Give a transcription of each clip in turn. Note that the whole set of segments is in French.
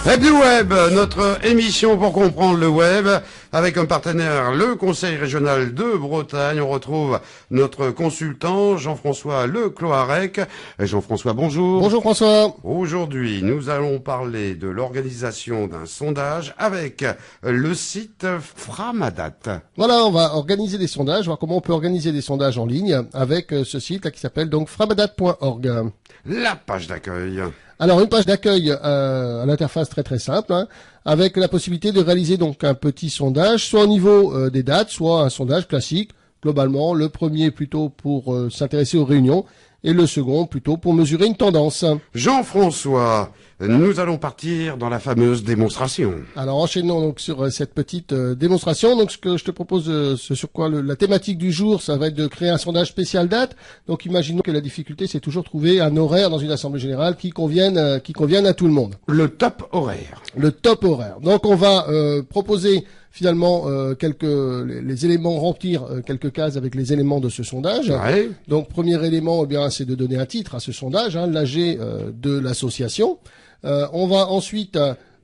Happy Web, notre émission pour comprendre le web, avec un partenaire, le Conseil régional de Bretagne. On retrouve notre consultant, Jean-François Lecloarec. Jean-François, bonjour. Bonjour François. Aujourd'hui, nous allons parler de l'organisation d'un sondage avec le site Framadat. Voilà, on va organiser des sondages, voir comment on peut organiser des sondages en ligne avec ce site là, qui s'appelle donc framadat.org. La page d'accueil. Alors une page d'accueil à l'interface très simple, hein, avec la possibilité de réaliser donc un petit sondage, soit au niveau des dates, soit un sondage classique. Globalement, le premier plutôt pour s'intéresser aux réunions et le second plutôt pour mesurer une tendance. Jean-François, nous allons partir dans la fameuse démonstration. Alors enchaînons donc sur cette petite démonstration. Donc ce que je te propose, ce sur quoi la thématique du jour, ça va être de créer un sondage spécial date. Donc imaginons que la difficulté, c'est toujours trouver un horaire dans une assemblée générale qui convienne à tout le monde. Le top horaire. Le top horaire. Donc on va proposer finalement les éléments, remplir quelques cases avec les éléments de ce sondage. Ouais. Donc premier élément, eh bien, c'est de donner un titre à ce sondage, hein, l'AG de l'association. On va ensuite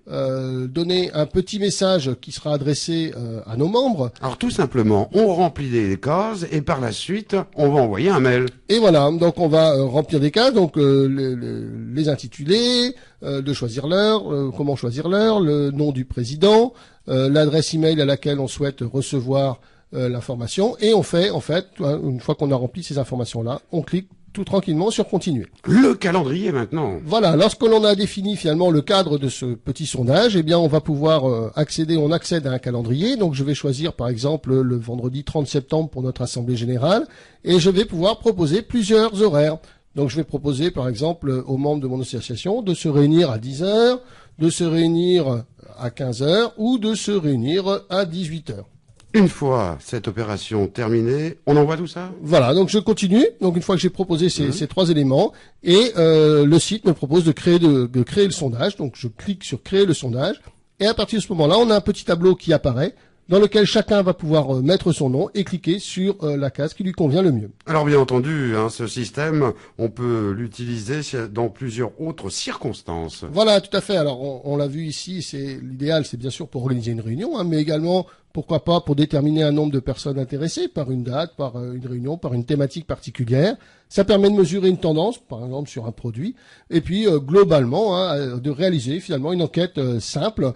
donner un petit message qui sera adressé à nos membres. Alors tout simplement, on remplit les cases et par la suite, on va envoyer un mail. Et voilà, donc on va remplir des cases, donc les intitulés, de choisir l'heure, comment choisir l'heure, le nom du président, l'adresse email à laquelle on souhaite recevoir l'information, et on fait, en fait, une fois qu'on a rempli ces informations-là, on clique tout tranquillement sur continuer. Le calendrier maintenant. Voilà, lorsque l'on a défini finalement le cadre de ce petit sondage, eh bien on va pouvoir on accède à un calendrier. Donc je vais choisir par exemple le vendredi 30 septembre pour notre assemblée générale et je vais pouvoir proposer plusieurs horaires. Donc je vais proposer par exemple aux membres de mon association de se réunir à 10 heures, de se réunir à 15 heures ou de se réunir à 18 heures. Une fois cette opération terminée, on envoie tout ça? Voilà, donc je continue. Donc une fois que j'ai proposé ces trois éléments, et le site me propose de créer le sondage. Donc je clique sur créer le sondage, et à partir de ce moment-là, on a un petit tableau qui apparaît, dans lequel chacun va pouvoir mettre son nom et cliquer sur la case qui lui convient le mieux. Alors bien entendu, ce système, on peut l'utiliser dans plusieurs autres circonstances. Voilà, tout à fait. Alors on l'a vu ici, c'est l'idéal, c'est bien sûr pour organiser une réunion, mais également pourquoi pas pour déterminer un nombre de personnes intéressées par une date, par une réunion, par une thématique particulière. Ça permet de mesurer une tendance, par exemple sur un produit, et puis globalement de réaliser finalement une enquête simple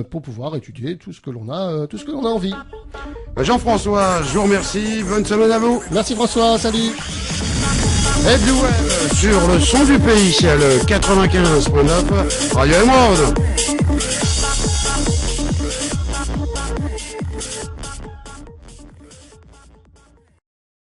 pour pouvoir étudier tout ce que l'on a envie. Jean-François, je vous remercie. Bonne semaine à vous. Merci François, salut. Happy Web sur le son du pays, c'est le 95.9 Radio Emeraude.